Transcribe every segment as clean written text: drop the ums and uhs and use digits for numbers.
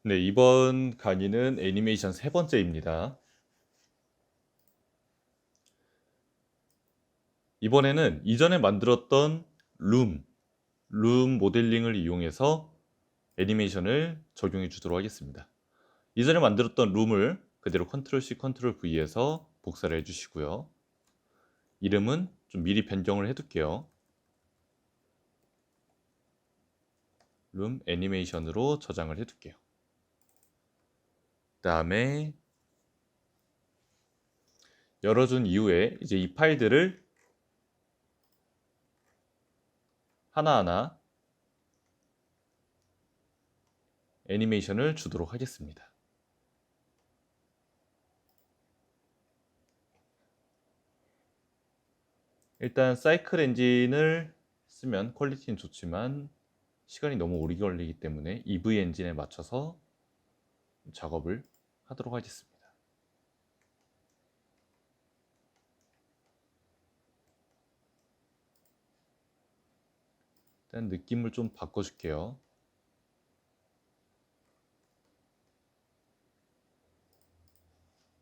네, 이번 강의는 애니메이션 세 번째입니다. 이번에는 이전에 만들었던 룸 모델링을 이용해서 애니메이션을 적용해 주도록 하겠습니다. 이전에 만들었던 룸을 그대로 컨트롤 C, 컨트롤 V에서 복사를 해주시고요. 이름은 좀 미리 변경을 해둘게요. 룸 애니메이션으로 저장을 해둘게요. 그 다음에 열어준 이후에 이제 이 파일들을 하나하나 애니메이션을 주도록 하겠습니다. 일단 사이클 엔진을 쓰면 퀄리티는 좋지만 시간이 너무 오래 걸리기 때문에 EV 엔진에 맞춰서 작업을 하도록 하겠습니다. 일단 느낌을 좀 바꿔줄게요.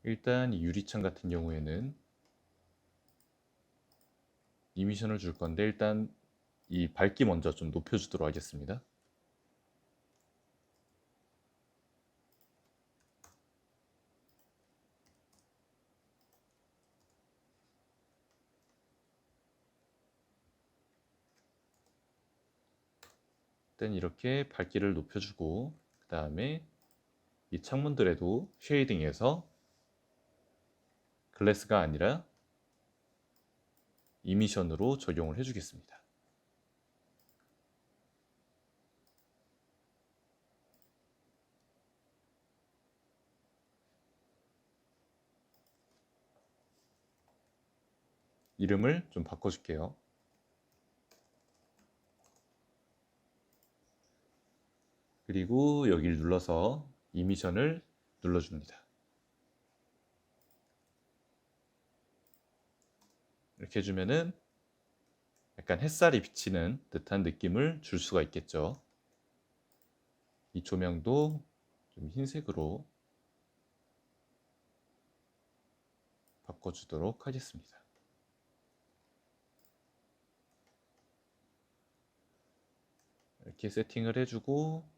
일단 이 유리창 같은 경우에는 이미션을 줄 건데 일단 이 밝기 먼저 좀 높여주도록 하겠습니다. 일단 이렇게 밝기를 높여주고 그 다음에 이 창문들에도 쉐이딩해서 글래스가 아니라 이미션으로 적용을 해주겠습니다. 이름을 좀 바꿔줄게요. 그리고 여기를 눌러서 이미션을 눌러줍니다. 이렇게 해주면은 약간 햇살이 비치는 듯한 느낌을 줄 수가 있겠죠. 이 조명도 좀 흰색으로 바꿔주도록 하겠습니다. 이렇게 세팅을 해주고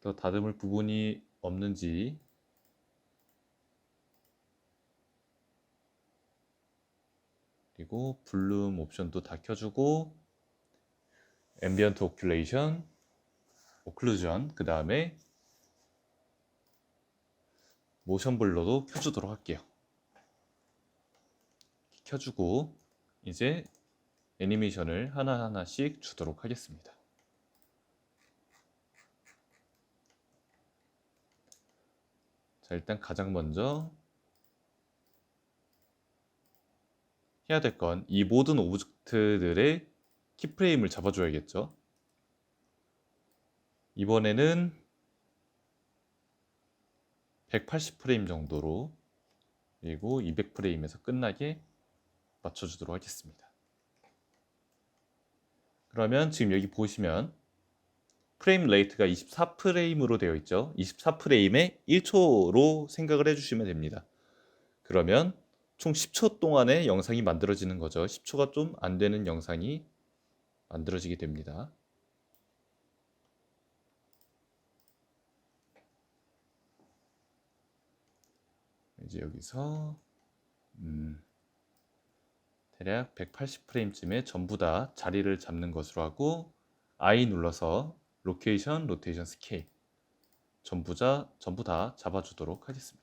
더 다듬을 부분이 없는지 그리고 블룸 옵션도 다 켜주고 앰비언트 오큘레이션, 오클루전 그 다음에 모션 블러도 켜주도록 할게요. 켜주고 이제 애니메이션을 하나하나씩 주도록 하겠습니다. 자, 일단 가장 먼저 해야 될 건 이 모든 오브젝트들의 키프레임을 잡아줘야겠죠. 이번에는 180프레임 정도로 그리고 200프레임에서 끝나게 맞춰주도록 하겠습니다. 그러면 지금 여기 보시면 프레임 레이트가 24프레임으로 되어 있죠. 24프레임에 1초로 생각을 해주시면 됩니다. 그러면 총 10초 동안의 영상이 만들어지는 거죠. 10초가 좀 안 되는 영상이 만들어지게 됩니다. 이제 여기서 대략 180프레임쯤에 전부 다 자리를 잡는 것으로 하고 I 눌러서 로케이션, 로테이션, 스케일 전부 다 잡아주도록 하겠습니다.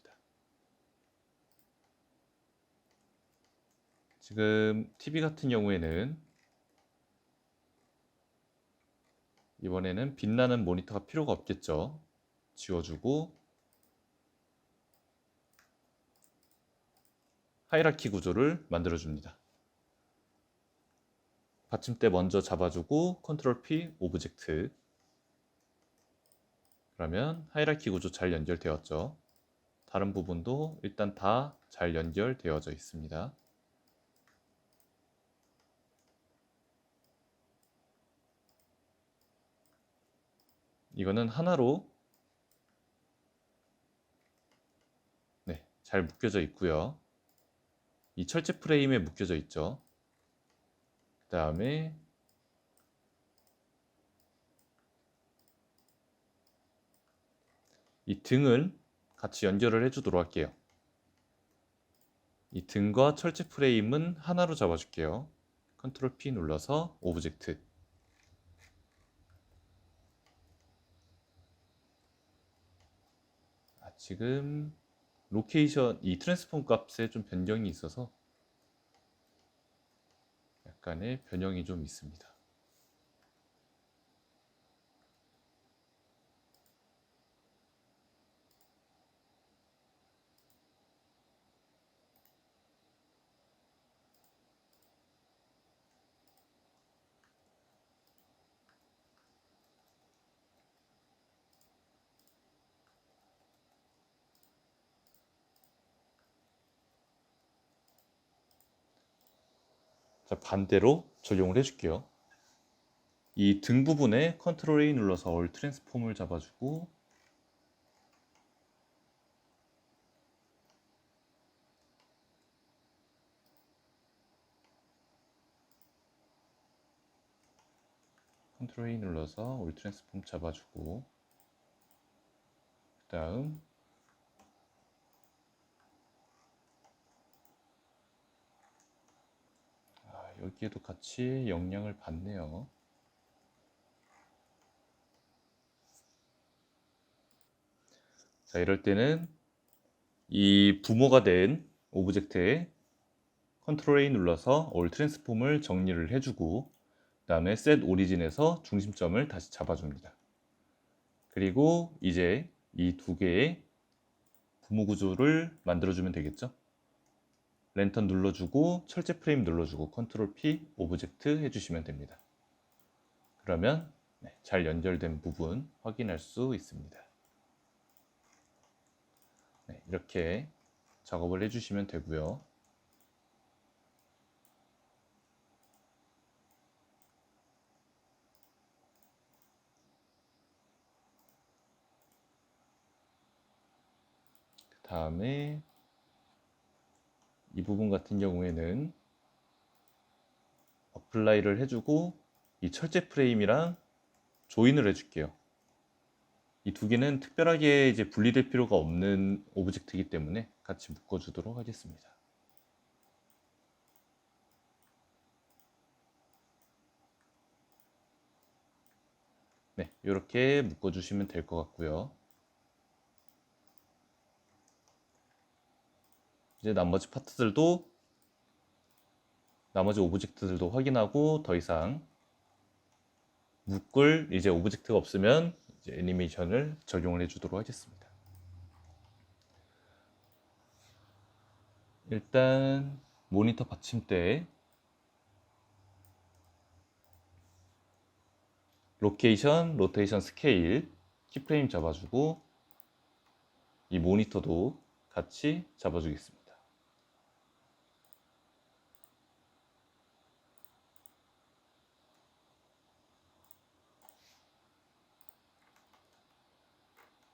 지금 TV 같은 경우에는 이번에는 빛나는 모니터가 필요가 없겠죠. 지워주고 하이라키 구조를 만들어줍니다. 받침대 먼저 잡아주고 컨트롤 P 오브젝트 그러면 하이라키 구조 잘 연결되었죠. 다른 부분도 일단 다 잘 연결되어져 있습니다. 이거는 하나로 네, 잘 묶여져 있고요. 이 철제 프레임에 묶여져 있죠. 그 다음에 이 등을 같이 연결을 해주도록 할게요. 이 등과 철제 프레임은 하나로 잡아줄게요. 컨트롤 P 눌러서 오브젝트. 지금 로케이션, 이 트랜스폼 값에 좀 변경이 있어서 약간의 변형이 좀 있습니다. 자, 반대로 적용을 해줄게요. 이 등 부분에 컨트롤 A 눌러서 얼 트랜스폼을 잡아주고 컨트롤 A 눌러서 올 트랜스폼 잡아주고 그 다음 여기에도 같이 영향을 받네요. 자, 이럴 때는 이 부모가 된 오브젝트에 컨트롤 A 눌러서 올 트랜스폼을 정리를 해주고 그 다음에 셋 오리진에서 중심점을 다시 잡아줍니다. 그리고 이제 이 두 개의 부모 구조를 만들어주면 되겠죠. 랜턴 눌러주고 철제 프레임 눌러주고 컨트롤 P 오브젝트 해주시면 됩니다. 그러면 잘 연결된 부분 확인할 수 있습니다. 이렇게 작업을 해주시면 되고요. 그 다음에 이 부분 같은 경우에는 어플라이를 해주고 이 철제 프레임이랑 조인을 해줄게요. 이 두 개는 특별하게 이제 분리될 필요가 없는 오브젝트이기 때문에 같이 묶어주도록 하겠습니다. 네, 이렇게 묶어주시면 될 것 같고요. 이제 나머지 파트들도 나머지 오브젝트들도 확인하고 더 이상 묶을 이제 오브젝트가 없으면 이제 애니메이션을 적용을 해주도록 하겠습니다. 일단 모니터 받침대 로케이션, 로테이션 스케일 키프레임 잡아주고 이 모니터도 같이 잡아주겠습니다.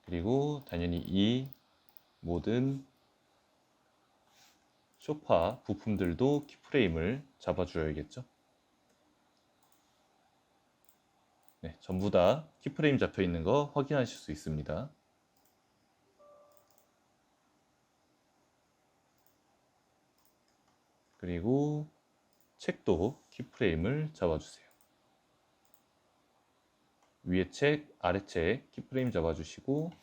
그리고 당연히 이 모든 소파 부품들도 키프레임을 잡아줘야겠죠. 네, 전부 다 키프레임 잡혀 있는 거 확인하실 수 있습니다. 그리고 책도 키프레임을 잡아주세요. 위에 책, 아래 책 키프레임 잡아주시고 그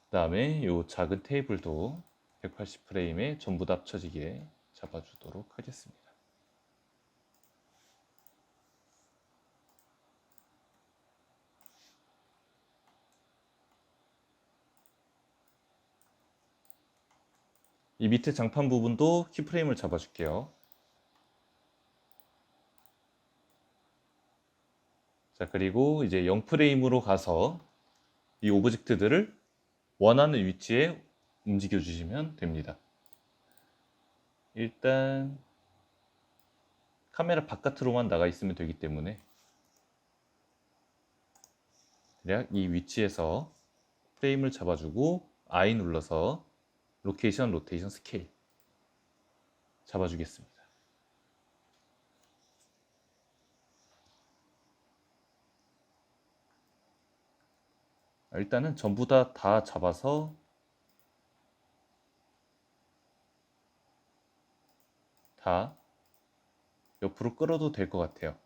다음에 이 작은 테이블도 180프레임에 전부 다 합쳐지게 잡아주도록 하겠습니다. 이 밑에 장판 부분도 키프레임을 잡아줄게요. 자, 그리고 이제 0프레임으로 가서 이 오브젝트들을 원하는 위치에 움직여 주시면 됩니다. 일단 카메라 바깥으로만 나가 있으면 되기 때문에 대략 이 위치에서 프레임을 잡아주고 I 눌러서 로케이션, 로테이션, 스케일 잡아주겠습니다. 일단은 전부 다 잡아서 다 옆으로 끌어도 될 것 같아요.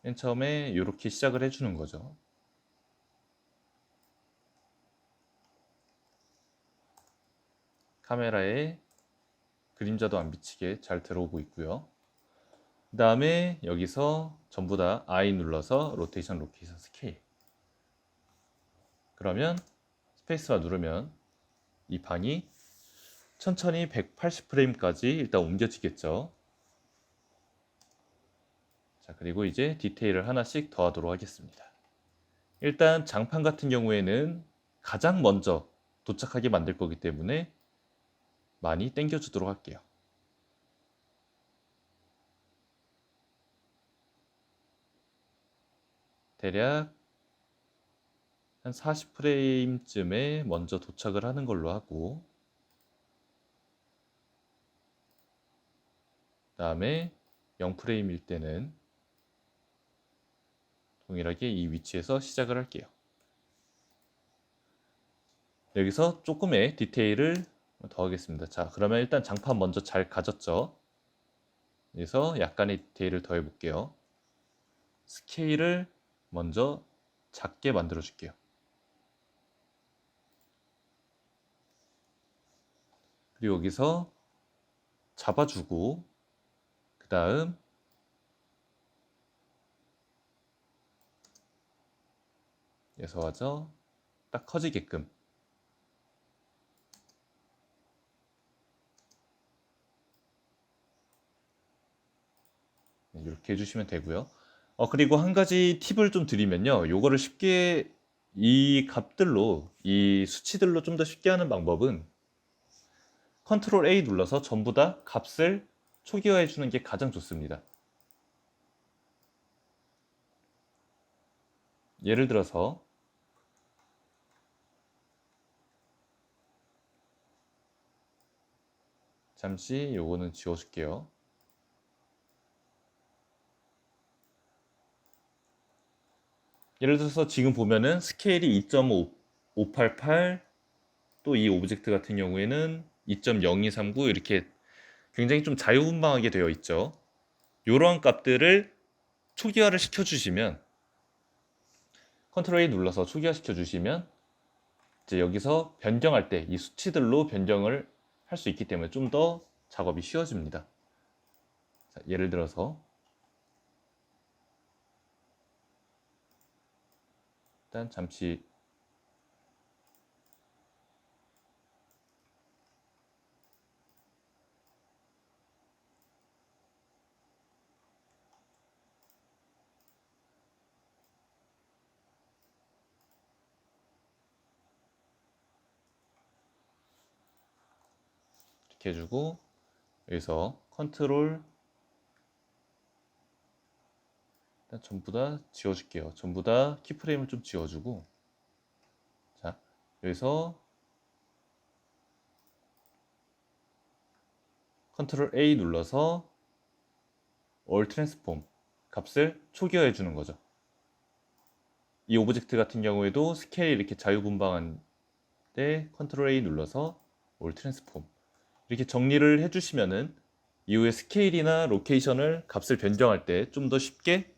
맨 처음에 이렇게 시작을 해주는 거죠. 카메라에 그림자도 안 비치게 잘 들어오고 있고요. 그 다음에 여기서 전부 다 I 눌러서 로테이션, 로케이션, 스케일. 그러면 스페이스바 누르면 이 방이 천천히 180프레임까지 일단 옮겨지겠죠. 자, 그리고 이제 디테일을 하나씩 더하도록 하겠습니다. 일단 장판 같은 경우에는 가장 먼저 도착하게 만들 거기 때문에 많이 당겨주도록 할게요. 대략 한 40프레임쯤에 먼저 도착을 하는 걸로 하고, 그 다음에 0프레임일 때는 동일하게 이 위치에서 시작을 할게요. 여기서 조금의 디테일을 더하겠습니다. 자, 그러면 일단 장판 먼저 잘 가졌죠? 그래서 약간의 디테일을 더해 볼게요. 스케일을 먼저 작게 만들어 줄게요. 그리고 여기서 잡아주고, 그 다음 여기서 와서 딱 커지게끔 이렇게 해주시면 되고요. 그리고 한 가지 팁을 좀 드리면요. 요거를 쉽게 이 값들로, 이 수치들로 좀 더 쉽게 하는 방법은 컨트롤 A 눌러서 전부 다 값을 초기화해 주는 게 가장 좋습니다. 예를 들어서 잠시 요거는 지워줄게요. 예를 들어서 지금 보면은 스케일이 2.588, 또 이 오브젝트 같은 경우에는 2.0239 이렇게 굉장히 좀 자유분방하게 되어 있죠. 이러한 값들을 초기화를 시켜주시면, 컨트롤 A 눌러서 초기화 시켜주시면 이제 여기서 변경할 때 이 수치들로 변경을 할 수 있기 때문에 좀 더 작업이 쉬워집니다. 자, 예를 들어서 일단 잠시 이렇게 해주고, 여기서 컨트롤 일단 전부 다 지워줄게요. 전부 다 키프레임을 좀 지워주고, 자, 여기서 컨트롤 A 눌러서 올 트랜스폼 값을 초기화해 주는 거죠. 이 오브젝트 같은 경우에도 스케일이 이렇게 자유분방한 때 컨트롤 A 눌러서 올 트랜스폼 이렇게 정리를 해주시면은 이후에 스케일이나 로케이션을 값을 변경할 때 좀 더 쉽게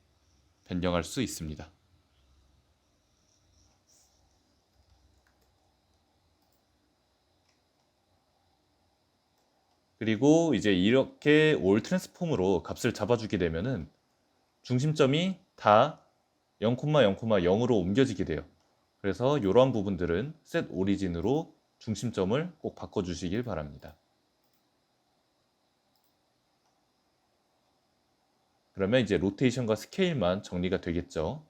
변경할 수 있습니다. 그리고 이제 이렇게 올 트랜스폼으로 값을 잡아주게 되면은 중심점이 다 0,0,0으로 옮겨지게 돼요. 그래서 이러한 부분들은 set 오리진으로 중심점을 꼭 바꿔주시길 바랍니다. 그러면 이제 로테이션과 스케일만 정리가 되겠죠.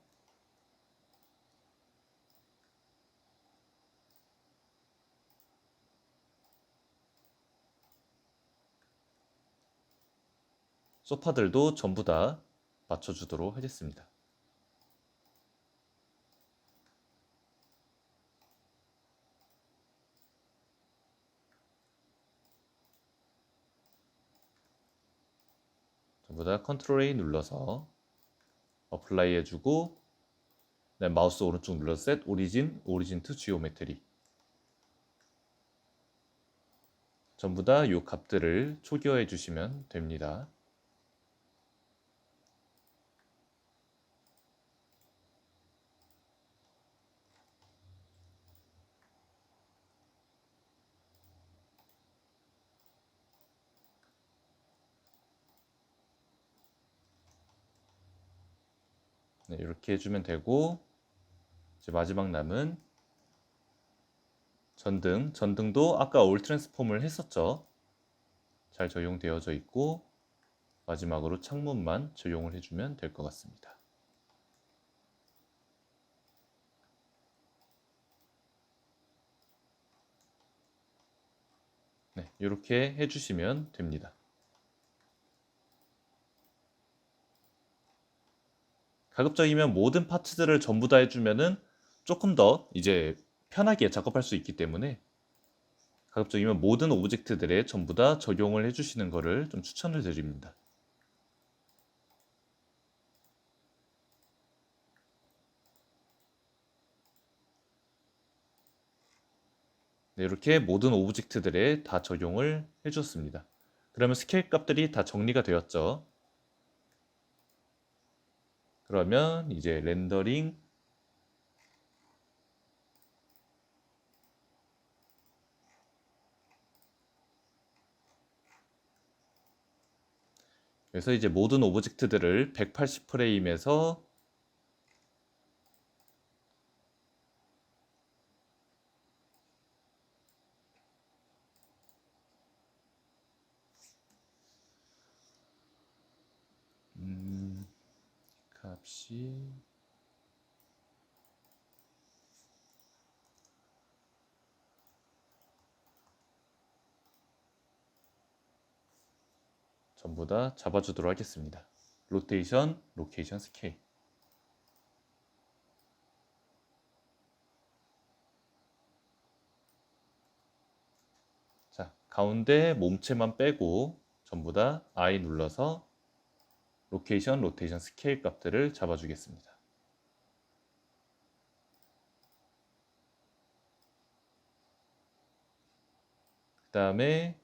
소파들도 전부 다 맞춰주도록 하겠습니다. 전부 다 컨트롤 A 눌러서 어플라이 해주고, 네, 마우스 오른쪽 눌러서 셋 오리진 투 지오메트리. 전부 다 이 값들을 초기화해 주시면 됩니다. 네, 이렇게 해주면 되고, 이제 마지막 남은 전등도 아까 올 트랜스폼을 했었죠. 잘 적용되어져 있고, 마지막으로 창문만 적용을 해주면 될 것 같습니다. 네, 이렇게 해주시면 됩니다. 가급적이면 모든 파츠들을 전부 다 해주면은 조금 더 이제 편하게 작업할 수 있기 때문에, 가급적이면 모든 오브젝트들에 전부 다 적용을 해주시는 것을 좀 추천을 드립니다. 네, 이렇게 모든 오브젝트들에 다 적용을 해주었습니다. 그러면 스케일 값들이 다 정리가 되었죠. 그러면 이제 렌더링, 그래서 이제 모든 오브젝트들을 180프레임에서 값이 전부 다 잡아주도록 하겠습니다. 로테이션, 로케이션 스케일. 자, 가운데 몸체만 빼고 전부 다 I 눌러서 로케이션, 로테이션 스케일 값들을 잡아주겠습니다. 그 다음에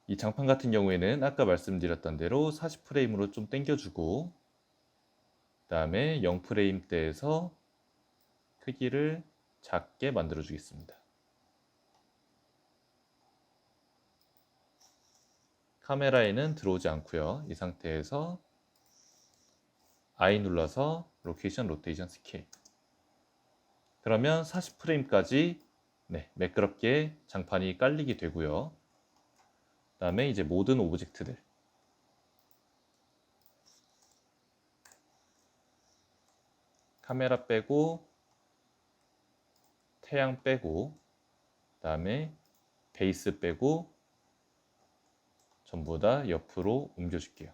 이 장판 같은 경우에는 아까 말씀드렸던 대로 40프레임으로 좀 당겨주고, 그 다음에 0프레임대에서 크기를 작게 만들어 주겠습니다. 카메라에는 들어오지 않고요. 이 상태에서 I 눌러서 로케이션, 로테이션 스케일. 그러면 40프레임까지 매끄럽게 장판이 깔리게 되고요. 그 다음에 이제 모든 오브젝트들, 카메라 빼고 태양 빼고 그 다음에 베이스 빼고 전부 다 옆으로 옮겨줄게요.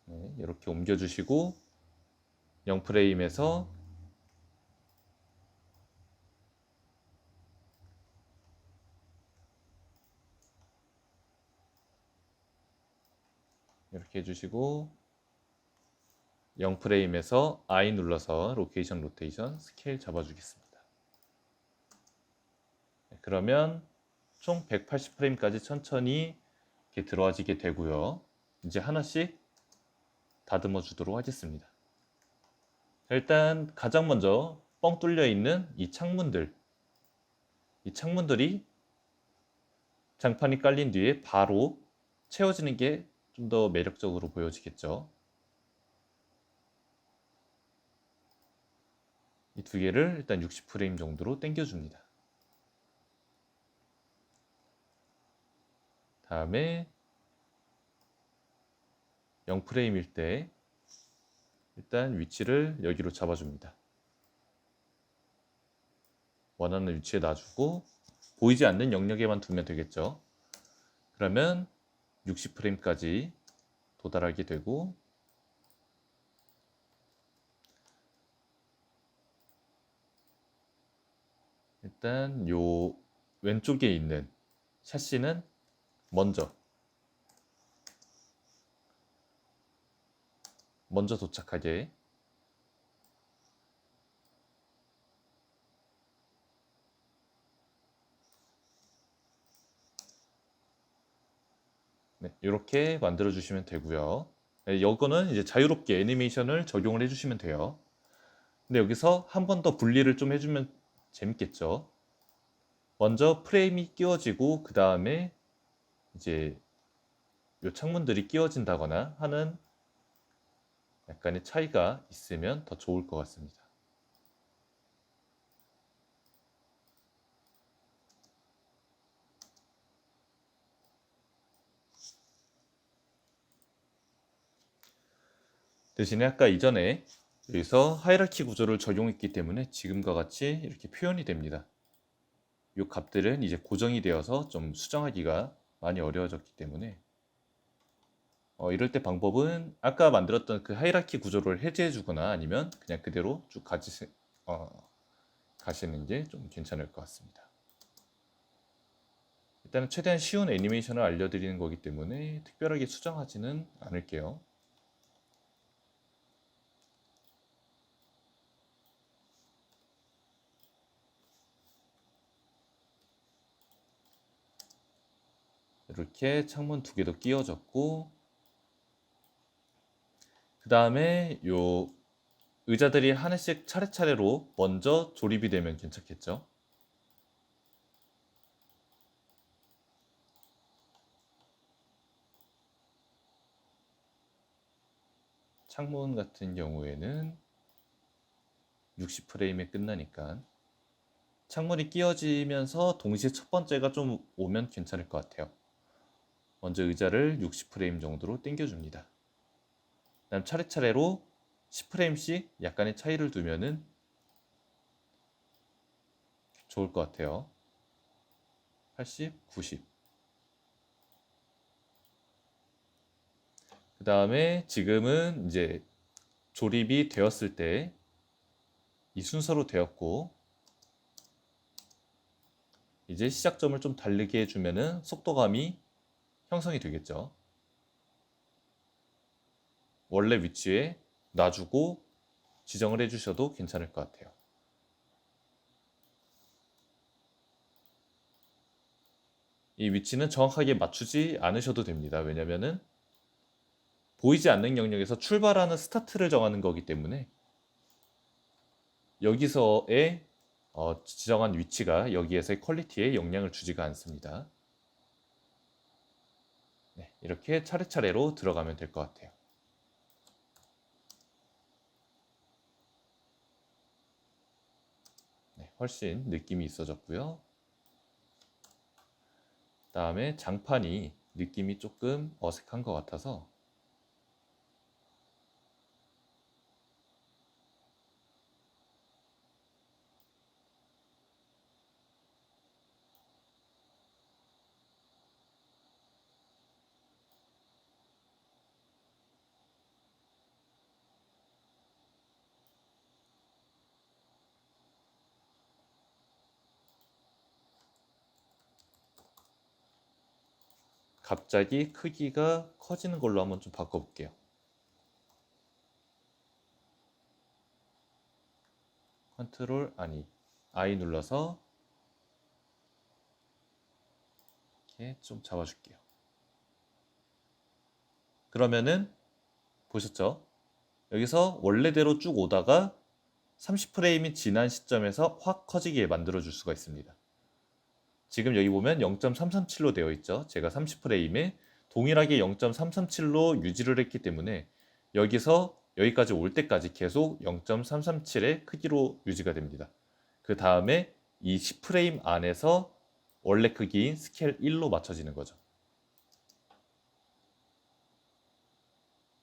네, 이렇게 옮겨주시고 0프레임에서 이렇게 해주시고 0프레임에서 I 눌러서 로케이션, 로테이션 스케일 잡아주겠습니다. 네, 그러면 총 180프레임까지 천천히 이렇게 들어와지게 되고요. 이제 하나씩 다듬어 주도록 하겠습니다. 일단 가장 먼저 뻥 뚫려 있는 이 창문들이 장판이 깔린 뒤에 바로 채워지는 게 좀 더 매력적으로 보여지겠죠. 이 두 개를 일단 60프레임 정도로 당겨줍니다. 다음에 0프레임일 때 일단 위치를 여기로 잡아줍니다. 원하는 위치에 놔주고 보이지 않는 영역에만 두면 되겠죠. 그러면 60프레임까지 도달하게 되고, 일단 요 왼쪽에 있는 샤시는 먼저 도착하게, 네, 이렇게 만들어 주시면 되고요. 네, 이거는 이제 자유롭게 애니메이션을 적용을 해주시면 돼요. 근데 여기서 한 번 더 분리를 좀 해주면 재밌겠죠. 먼저 프레임이 끼워지고 그 다음에 이제 이 창문들이 끼워진다거나 하는 약간의 차이가 있으면 더 좋을 것 같습니다. 대신에 아까 이전에 여기서 하이라키 구조를 적용했기 때문에 지금과 같이 이렇게 표현이 됩니다. 이 값들은 이제 고정이 되어서 좀 수정하기가 많이 어려워졌기 때문에 이럴 때 방법은 아까 만들었던 그 하이라키 구조를 해제해 주거나 아니면 그냥 그대로 쭉 가시는 게 좀 괜찮을 것 같습니다. 일단은 최대한 쉬운 애니메이션을 알려드리는 거기 때문에 특별하게 수정하지는 않을게요. 이렇게 창문 두 개도 끼워졌고, 그 다음에 요 의자들이 하나씩 차례차례로 먼저 조립이 되면 괜찮겠죠. 창문 같은 경우에는 60프레임에 끝나니까 창문이 끼워지면서 동시에 첫 번째가 좀 오면 괜찮을 것 같아요. 먼저 의자를 60프레임 정도로 당겨줍니다. 그다음 차례차례로 10프레임씩 약간의 차이를 두면은 좋을 것 같아요. 80, 90. 그 다음에 지금은 이제 조립이 되었을 때 이 순서로 되었고, 이제 시작점을 좀 다르게 해주면은 속도감이 형성이 되겠죠. 원래 위치에 놔주고 지정을 해주셔도 괜찮을 것 같아요. 이 위치는 정확하게 맞추지 않으셔도 됩니다. 왜냐면은 보이지 않는 영역에서 출발하는 스타트를 정하는 거기 때문에 여기서의 지정한 위치가 여기에서의 퀄리티에 영향을 주지가 않습니다. 네, 이렇게 차례차례로 들어가면 될 것 같아요. 네, 훨씬 느낌이 있어졌고요. 다음에 장판이 느낌이 조금 어색한 것 같아서 갑자기 크기가 커지는 걸로 한번 좀 바꿔볼게요. 컨트롤 I 눌러서 이렇게 좀 잡아줄게요. 그러면은 보셨죠? 여기서 원래대로 쭉 오다가 30프레임이 지난 시점에서 확 커지게 만들어 줄 수가 있습니다. 지금 여기 보면 0.337로 되어 있죠. 제가 30프레임에 동일하게 0.337로 유지를 했기 때문에 여기서 여기까지 올 때까지 계속 0.337의 크기로 유지가 됩니다. 그 다음에 이 10프레임 안에서 원래 크기인 스케일 1로 맞춰지는 거죠.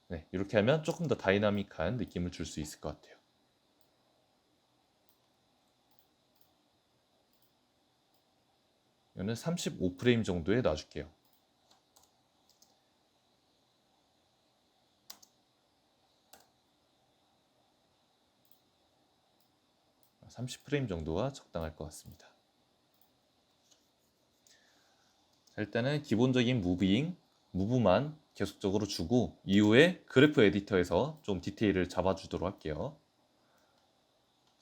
네, 이렇게 하면 조금 더 다이나믹한 느낌을 줄 수 있을 것 같아요. 이거는 35프레임 정도에 놔줄게요. 30프레임 정도가 적당할 것 같습니다. 자, 일단은 기본적인 무브만 계속적으로 주고 이후에 그래프 에디터에서 좀 디테일을 잡아주도록 할게요.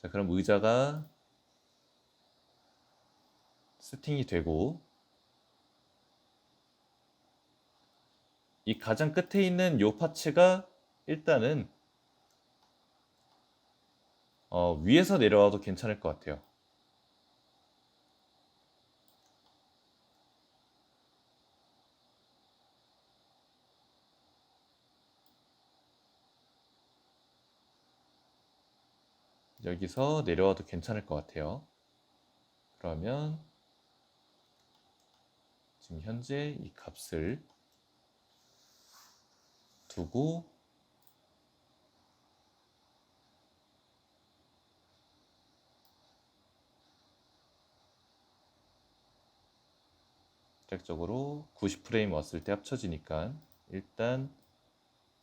자, 그럼 의자가 세팅이 되고 이 가장 끝에 있는 이 파츠가 일단은 위에서 내려와도 괜찮을 것 같아요. 여기서 내려와도 괜찮을 것 같아요. 그러면 지금 현재 이 값을 두고 대략적으로 90프레임 왔을 때 합쳐지니까 일단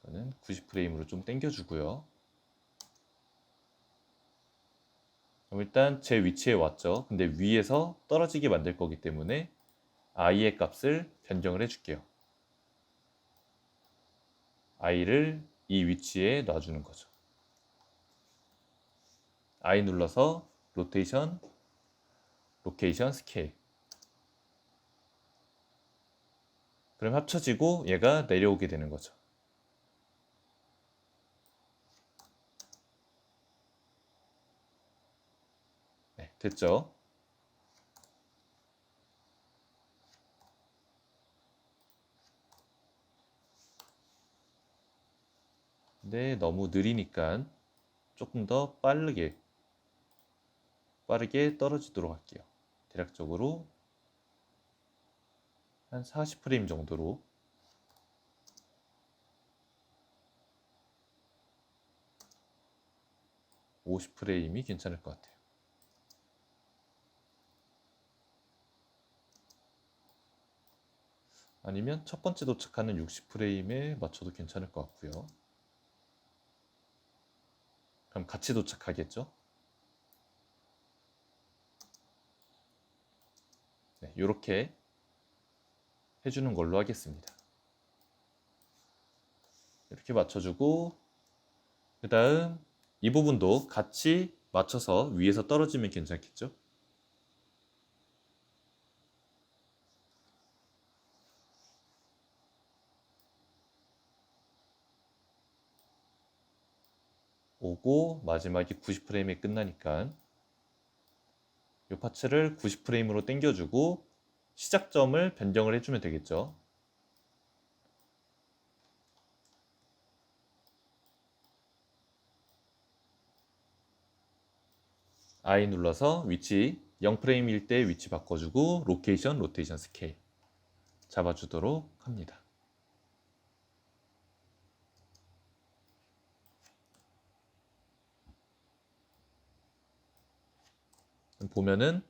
이거는 90프레임으로 좀 당겨주고요. 그럼 일단 제 위치에 왔죠. 근데 위에서 떨어지게 만들 거기 때문에 i의 값을 변경을 해줄게요. i를 이 위치에 놔주는 거죠. i 눌러서 로테이션, 로케이션, 스케일. 그럼 합쳐지고 얘가 내려오게 되는 거죠. 네, 됐죠? 근데 너무 느리니까 조금 더 빠르게 떨어지도록 할게요. 대략적으로 한 40프레임 정도로 50프레임이 괜찮을 것 같아요. 아니면 첫 번째 도착하는 60프레임에 맞춰도 괜찮을 것 같고요. 그럼 같이 도착하겠죠? 네, 이렇게 해주는 걸로 하겠습니다. 이렇게 맞춰주고 그 다음 이 부분도 같이 맞춰서 위에서 떨어지면 괜찮겠죠? 오고 마지막에 90프레임에 끝나니까 이 파츠를 90프레임으로 당겨주고 시작점을 변경을 해주면 되겠죠. I 눌러서 위치 0프레임일 때 위치 바꿔주고 로케이션, 로테이션 스케일 잡아주도록 합니다. 보면은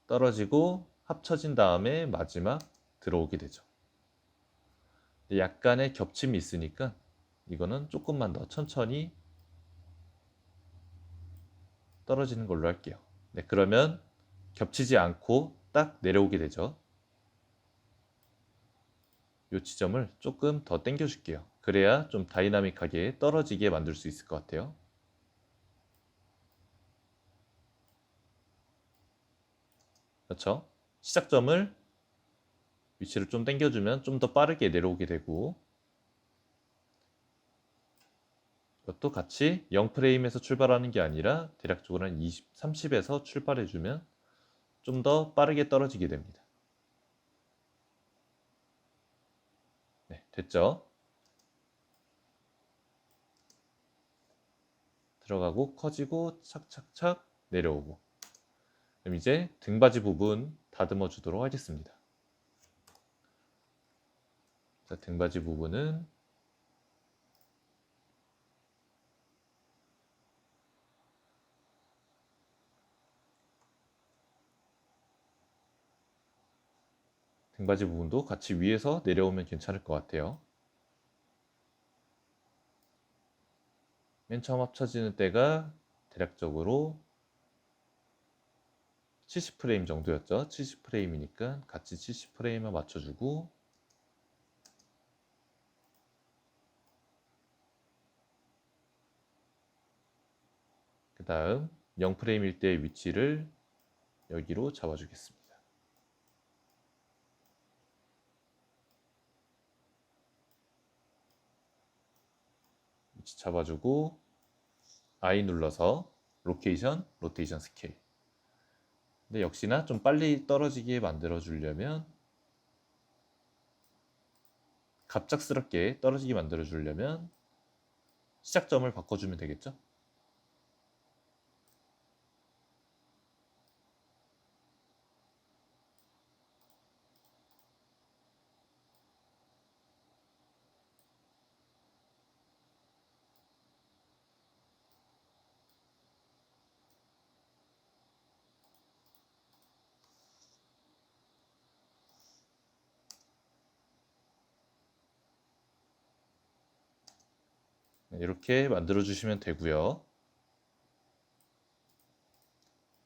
떨어지고 합쳐진 다음에 마지막 들어오게 되죠. 약간의 겹침이 있으니까 이거는 조금만 더 천천히 떨어지는 걸로 할게요. 네, 그러면 겹치지 않고 딱 내려오게 되죠. 이 지점을 조금 더 당겨 줄게요. 그래야 좀 다이나믹하게 떨어지게 만들 수 있을 것 같아요. 그렇죠? 시작점을 위치를 좀 당겨주면 좀 더 빠르게 내려오게 되고 이것도 같이 0프레임에서 출발하는 게 아니라 대략적으로 한 20, 30에서 출발해주면 좀 더 빠르게 떨어지게 됩니다. 네, 됐죠? 들어가고 커지고 착착착 내려오고 그럼 이제 등받이 부분 다듬어 주도록 하겠습니다. 자, 등받이 부분은 등받이 부분도 같이 위에서 내려오면 괜찮을 것 같아요. 맨 처음 합쳐지는 때가 대략적으로 70프레임 정도였죠. 70프레임이니까 같이 70프레임을 맞춰주고, 그 다음 0프레임일 때 위치를 여기로 잡아주겠습니다. 위치 잡아주고 I 눌러서 로케이션, 로테이션 스케일. 근데 역시나 좀 빨리 떨어지게 만들어 주려면, 갑작스럽게 떨어지게 만들어 주려면 시작점을 바꿔주면 되겠죠? 이렇게 만들어 주시면 되고요.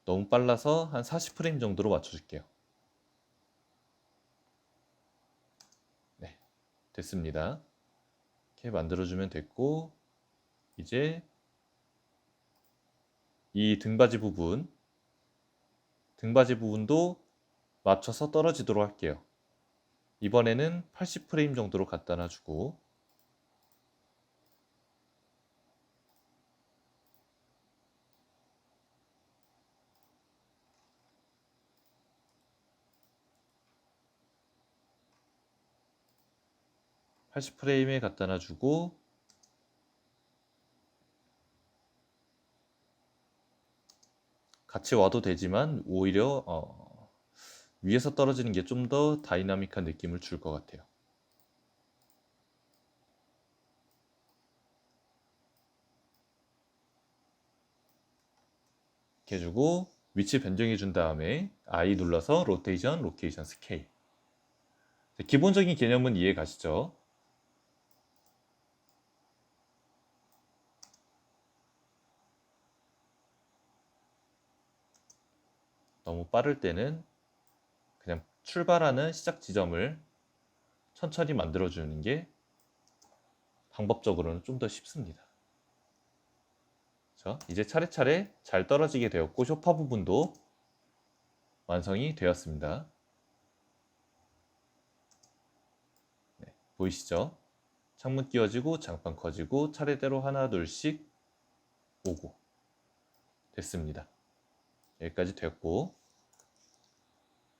너무 빨라서 한 40프레임 정도로 맞춰줄게요. 네, 됐습니다. 이렇게 만들어주면 됐고, 이제 이 등받이 부분도 맞춰서 떨어지도록 할게요. 이번에는 80프레임 정도로 갖다 놔주고, 80프레임에 갖다 놔주고, 같이 와도 되지만 오히려 위에서 떨어지는 게 좀 더 다이나믹한 느낌을 줄 것 같아요. 이렇게 해주고 위치 변경해 준 다음에 I 눌러서 로테이션, 로케이션 스케일. 기본적인 개념은 이해 가시죠? 너무 빠를 때는 그냥 출발하는 시작 지점을 천천히 만들어주는 게 방법적으로는 좀 더 쉽습니다. 자, 이제 차례차례 잘 떨어지게 되었고 쇼파 부분도 완성이 되었습니다. 네, 보이시죠? 창문 끼워지고 장판 커지고 차례대로 하나 둘씩 오고 됐습니다. 여기까지 됐고,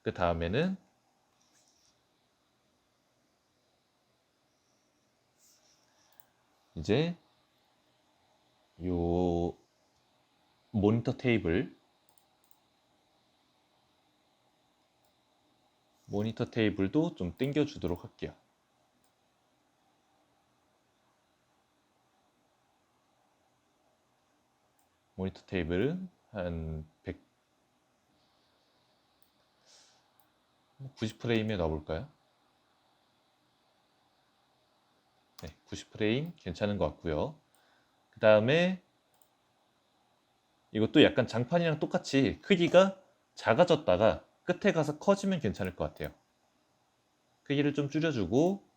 그 다음에는 이제 요 모니터 테이블도 좀 당겨 주도록 할게요. 모니터 테이블은 한 90프레임에 넣어볼까요? 네, 90프레임 괜찮은 것 같고요. 그 다음에 이것도 약간 장판이랑 똑같이 크기가 작아졌다가 끝에 가서 커지면 괜찮을 것 같아요. 크기를 좀 줄여주고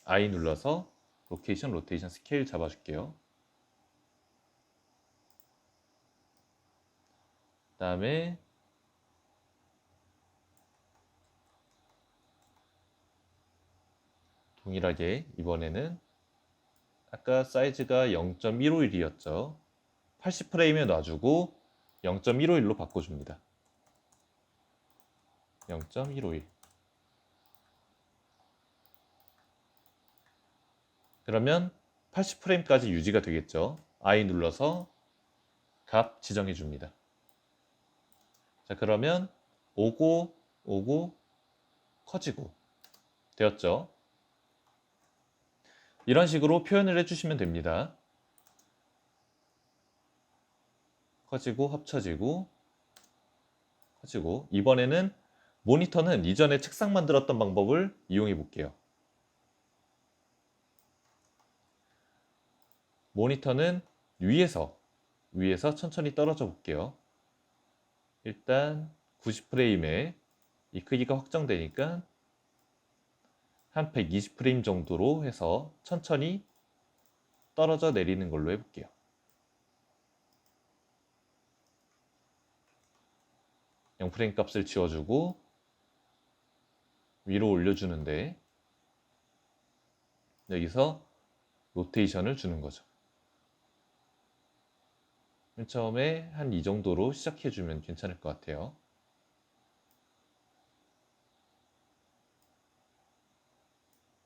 I 눌러서 로케이션, 로테이션 스케일 잡아줄게요. 그 다음에 동일하게 이번에는 아까 사이즈가 0.151이었죠. 80프레임에 놔주고 0.151로 바꿔줍니다. 0.151. 그러면 80프레임까지 유지가 되겠죠. I 눌러서 값 지정해 줍니다. 자, 그러면 오고 오고 커지고 되었죠. 이런 식으로 표현을 해주시면 됩니다. 커지고 합쳐지고 커지고, 이번에는 모니터는 이전에 책상 만들었던 방법을 이용해 볼게요. 모니터는 위에서 천천히 떨어져 볼게요. 일단 90프레임에 이 크기가 확정되니까 한 120프레임 정도로 해서 천천히 떨어져 내리는 걸로 해볼게요. 영프레임 값을 지워주고 위로 올려주는데 여기서 로테이션을 주는 거죠. 맨 처음에 한 이 정도로 시작해주면 괜찮을 것 같아요.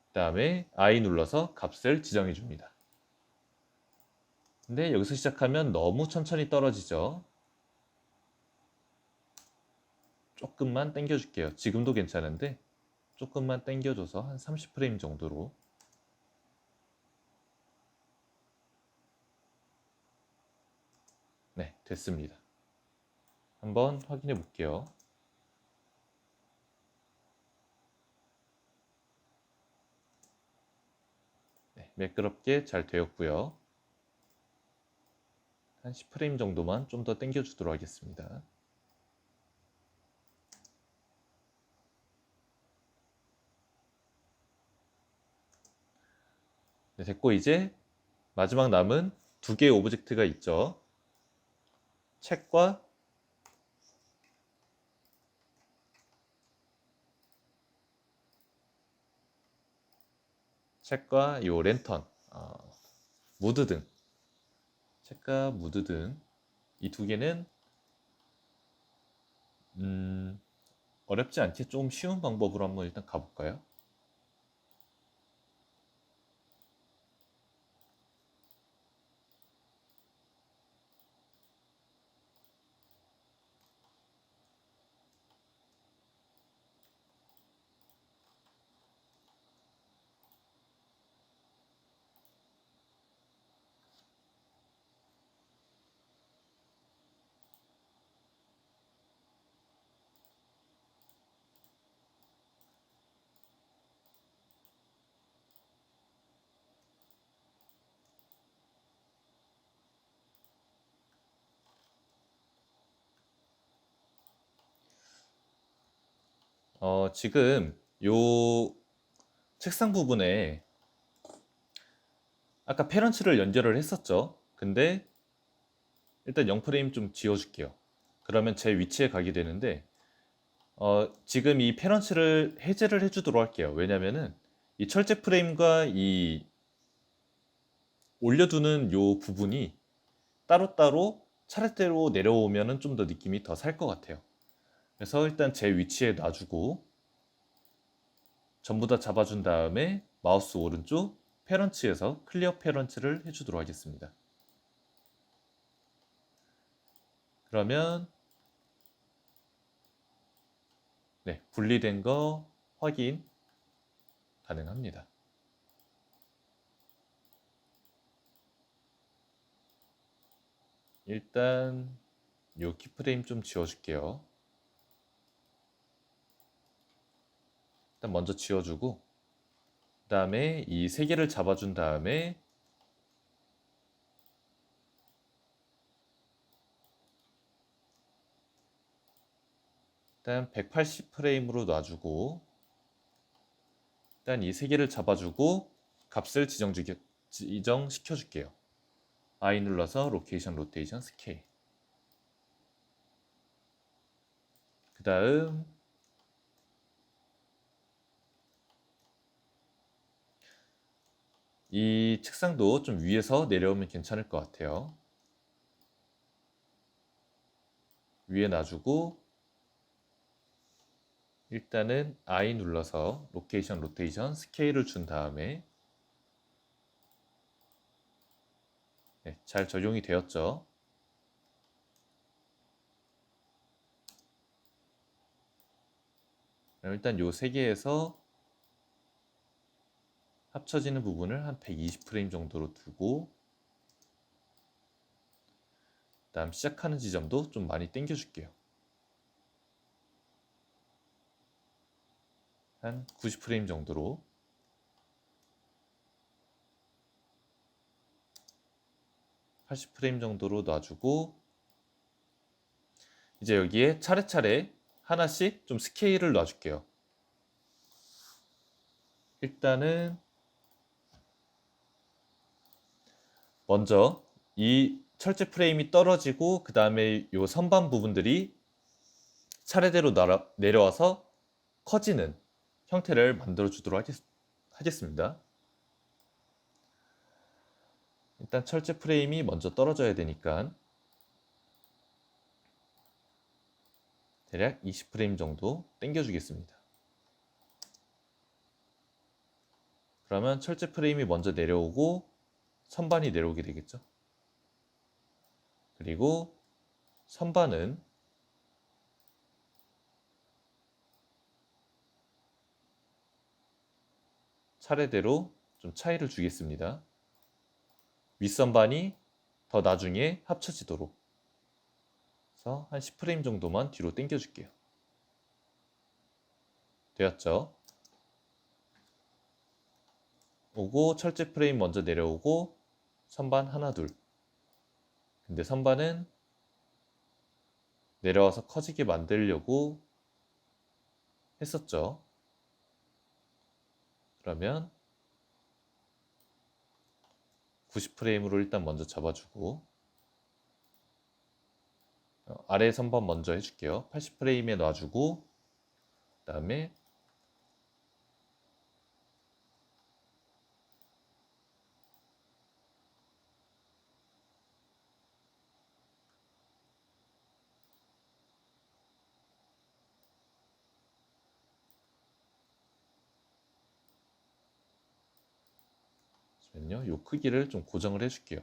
그 다음에 I 눌러서 값을 지정해 줍니다. 근데 여기서 시작하면 너무 천천히 떨어지죠. 조금만 당겨 줄게요. 지금도 괜찮은데 조금만 당겨줘서 한 30프레임 정도로. 네, 됐습니다. 한번 확인해 볼게요. 네, 매끄럽게 잘 되었고요. 한 10프레임 정도만 좀 더 당겨 주도록 하겠습니다. 네, 됐고 이제 마지막 남은 두 개의 오브젝트가 있죠. 책과 요 랜턴, 무드등, 책과 무드등 이 두 개는 어렵지 않게 좀 쉬운 방법으로 한번 일단 가볼까요? 지금 요 책상 부분에 아까 페런츠를 연결을 했었죠. 근데 일단 0프레임 좀 지워줄게요. 그러면 제 위치에 가게 되는데 지금 이 페런츠를 해제를 해주도록 할게요. 왜냐면은 이 철제 프레임과 이 올려두는 요 부분이 따로따로 차례대로 내려오면은 좀 더 느낌이 더 살 것 같아요. 그래서 일단 제 위치에 놔주고 전부 다 잡아준 다음에 마우스 오른쪽 페런츠에서 클리어 페런츠를 해주도록 하겠습니다. 그러면 네, 분리된 거 확인 가능합니다. 일단 요 키프레임 좀 지워줄게요. 일단 먼저 지워주고 그 다음에 이 세 개를 잡아준 다음에 일단 180프레임으로 놔주고 일단 이 세 개를 잡아주고 값을 지정시켜 줄게요. I 눌러서 로케이션, 로테이션, 스케일. 그 다음 이 책상도 좀 위에서 내려오면 괜찮을 것 같아요. 위에 놔주고 일단은 I 눌러서 로케이션, 로테이션, 스케일을 준 다음에 네, 잘 적용이 되었죠. 그럼 일단 요 세 개에서 합쳐지는 부분을 한 120프레임 정도로 두고 그다음 시작하는 지점도 좀 많이 당겨 줄게요. 한 90프레임 정도로. 한 80프레임 정도로 놔주고, 이제 여기에 차례차례 하나씩 좀 스케일을 놔줄게요. 일단은 먼저 이 철제 프레임이 떨어지고 그 다음에 이 선반 부분들이 차례대로 내려와서 커지는 형태를 만들어 주도록 하겠습니다. 일단 철제 프레임이 먼저 떨어져야 되니까 대략 20프레임 정도 당겨 주겠습니다. 그러면 철제 프레임이 먼저 내려오고 선반이 내려오게 되겠죠. 그리고 선반은 차례대로 좀 차이를 주겠습니다. 윗선반이 더 나중에 합쳐지도록. 그래서 한 10프레임 정도만 뒤로 당겨 줄게요. 되었죠? 오고 철제 프레임 먼저 내려오고 선반 하나 둘. 근데 선반은 내려와서 커지게 만들려고 했었죠. 그러면 90프레임으로 일단 먼저 잡아주고, 아래 선반 먼저 해줄게요. 80프레임에 놔주고, 그 다음에 이 크기를 좀 고정을 해줄게요.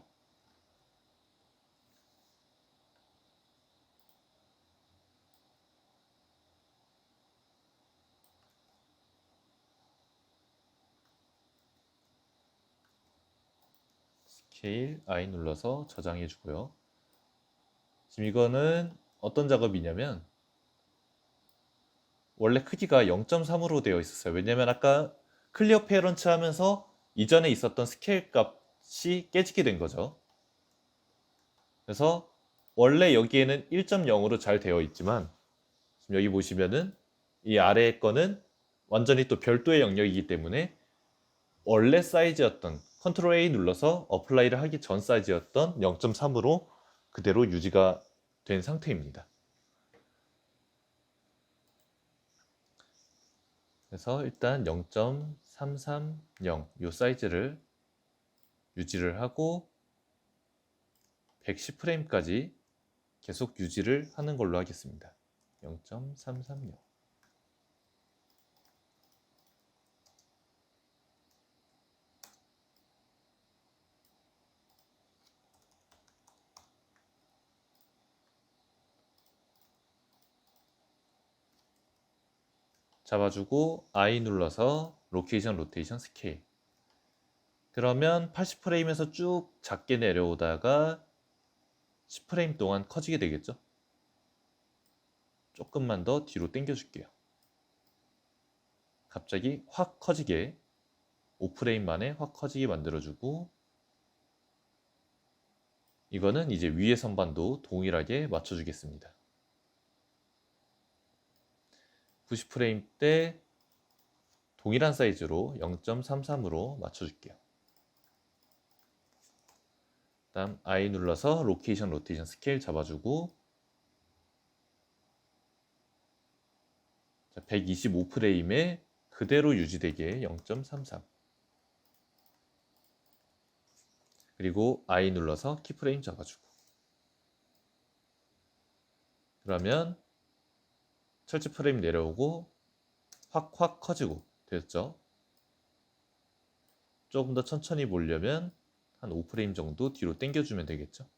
스케일 I 눌러서 저장해 주고요. 지금 이거는 어떤 작업이냐면 원래 크기가 0.3으로 되어 있었어요. 왜냐면 아까 클리어 페어런츠 하면서 이전에 있었던 스케일 값이 깨지게 된 거죠. 그래서 원래 여기에는 1.0으로 잘 되어 있지만 지금 여기 보시면은 이 아래의 거는 완전히 또 별도의 영역이기 때문에 원래 사이즈였던 컨트롤 A 눌러서 어플라이를 하기 전 사이즈였던 0.3으로 그대로 유지가 된 상태입니다. 그래서 일단 0.330 이 사이즈를 유지를 하고 110프레임까지 계속 유지를 하는 걸로 하겠습니다. 0.330. 잡아주고 I 눌러서 로케이션, 로테이션, 스케일. 그러면 80프레임에서 쭉 작게 내려오다가 10프레임 동안 커지게 되겠죠? 조금만 더 뒤로 당겨 줄게요. 갑자기 확 커지게 5프레임 만에 확 커지게 만들어주고, 이거는 이제 위의 선반도 동일하게 맞춰주겠습니다. 90프레임 때 동일한 사이즈로 0.33으로 맞춰줄게요. 다음 I 눌러서 로케이션, 로테이션, 스케일 잡아주고 125프레임에 그대로 유지되게 0.33. 그리고 I 눌러서 키프레임 잡아주고. 그러면 철제 프레임 내려오고 확 커지고 됐죠? 조금 더 천천히 보려면 한 5프레임 정도 뒤로 당겨주면 되겠죠?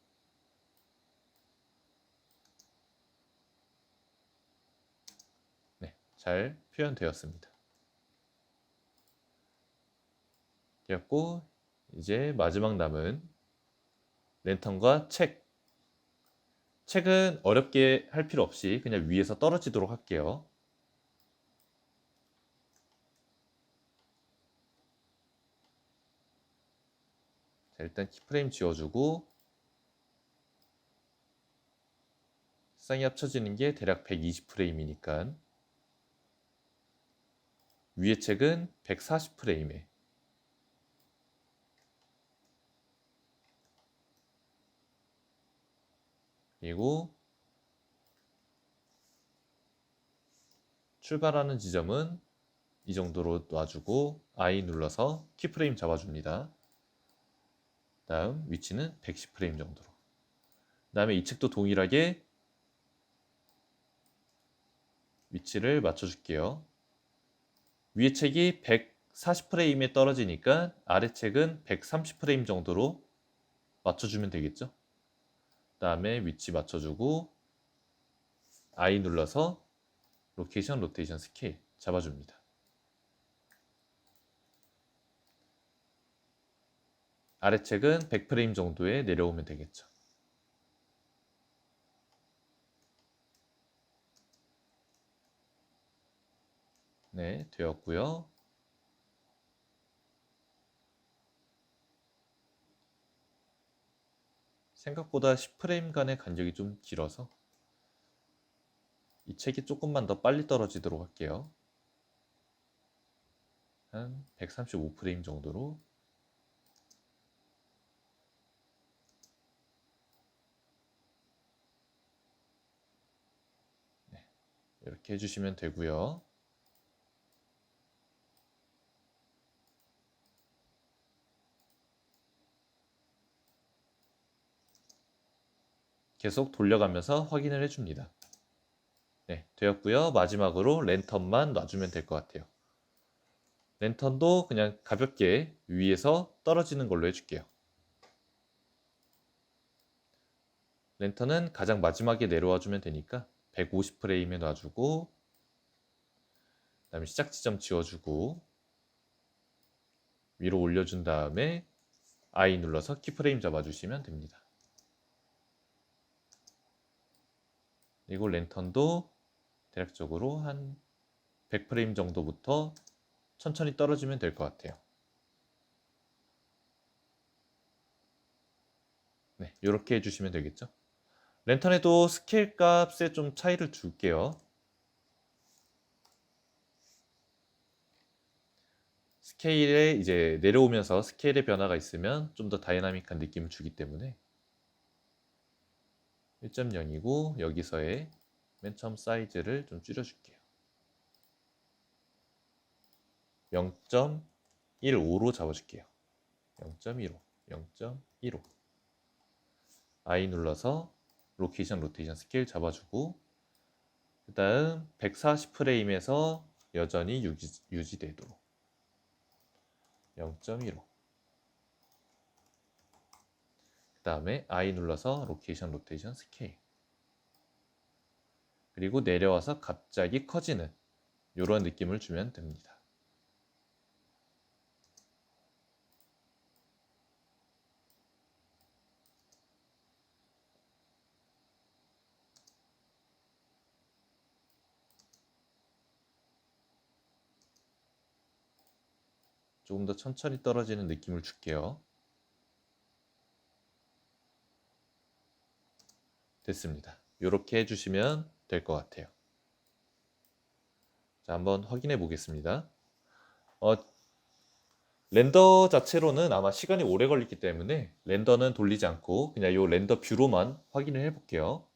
네, 잘 표현되었습니다. 되었고, 이제 마지막 남은 랜턴과 책. 책은 어렵게 할 필요 없이 그냥 위에서 떨어지도록 할게요. 자, 일단 키프레임 지워주고 쌍이 합쳐지는 게 대략 120프레임이니까 위의 책은 140프레임에 그리고 출발하는 지점은 이 정도로 놔주고 I 눌러서 키프레임 잡아줍니다. 다음 위치는 110프레임 정도로. 그 다음에 이 책도 동일하게 위치를 맞춰줄게요. 위에 책이 140프레임에 떨어지니까 아래 책은 130프레임 정도로 맞춰주면 되겠죠. 그 다음에 위치 맞춰주고 I 눌러서 로케이션, 로테이션, 스케일 잡아줍니다. 아래 책은 100프레임 정도에 내려오면 되겠죠. 네, 되었고요. 생각보다 10프레임 간의 간격이 좀 길어서 이 책이 조금만 더 빨리 떨어지도록 할게요. 한 135프레임 정도로. 네, 이렇게 해주시면 되고요. 계속 돌려가면서 확인을 해줍니다. 네, 되었고요. 마지막으로 랜턴만 놔주면 될 것 같아요. 랜턴도 그냥 가볍게 위에서 떨어지는 걸로 해줄게요. 랜턴은 가장 마지막에 내려와 주면 되니까 150프레임에 놔주고 그 다음에 시작 지점 지워주고 위로 올려준 다음에 I 눌러서 키프레임 잡아주시면 됩니다. 그리고 랜턴도 대략적으로 한 100프레임 정도부터 천천히 떨어지면 될 것 같아요. 네, 이렇게 해주시면 되겠죠. 랜턴에도 스케일 값에 좀 차이를 줄게요. 스케일에 이제 내려오면서 스케일의 변화가 있으면 좀 더 다이나믹한 느낌을 주기 때문에 1.0이고 여기서의 맨 처음 사이즈를 좀 줄여줄게요. 0.15로 잡아줄게요. 0.15, 0.15. I 눌러서 로케이션, 로테이션 스케일 잡아주고 그 다음 140프레임에서 여전히 유지되도록 0.15. 그 다음에 I 눌러서 로케이션, 로테이션 스케일. 그리고 내려와서 갑자기 커지는 이런 느낌을 주면 됩니다. 조금 더 천천히 떨어지는 느낌을 줄게요. 됐습니다. 이렇게 해주시면 될 것 같아요. 자, 한번 확인해 보겠습니다. 렌더 자체로는 아마 시간이 오래 걸리기 때문에 렌더는 돌리지 않고 그냥 이 렌더 뷰로만 확인을 해 볼게요.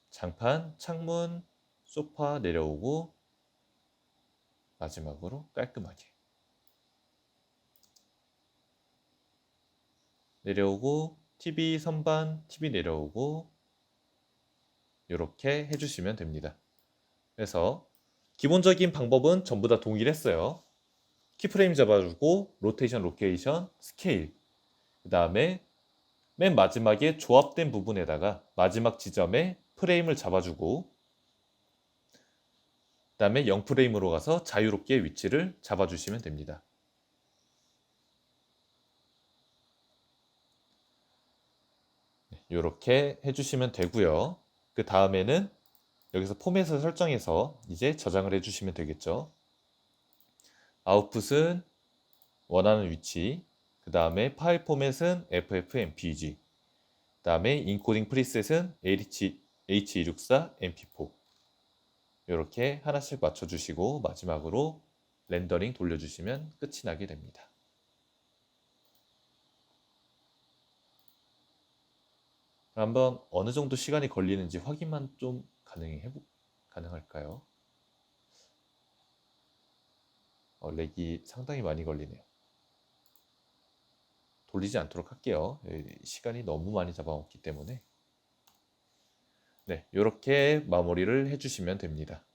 장판, 창문, 소파 내려오고 마지막으로 깔끔하게 내려오고 TV 선반, TV 내려오고 이렇게 해주시면 됩니다. 그래서 기본적인 방법은 전부 다 동일했어요. 키프레임 잡아주고 로테이션, 로케이션, 스케일 그 다음에 맨 마지막에 조합된 부분에다가 마지막 지점에 프레임을 잡아주고 그 다음에 0프레임으로 가서 자유롭게 위치를 잡아주시면 됩니다. 이렇게 해주시면 되고요. 그 다음에는 여기서 포맷을 설정해서 이제 저장을 해주시면 되겠죠. 아웃풋은 원하는 위치, 그 다음에 파일 포맷은 FFmpeg, 그 다음에 인코딩 프리셋은 H264 MP4 이렇게 하나씩 맞춰주시고 마지막으로 렌더링 돌려주시면 끝이 나게 됩니다. 한번 어느 정도 시간이 걸리는지 확인만 좀 가능할까요? 렉이 상당히 많이 걸리네요. 돌리지 않도록 할게요. 시간이 너무 많이 잡아먹기 때문에. 네, 이렇게 마무리를 해주시면 됩니다.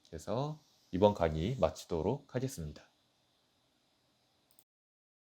그래서 이번 강의 마치도록 하겠습니다.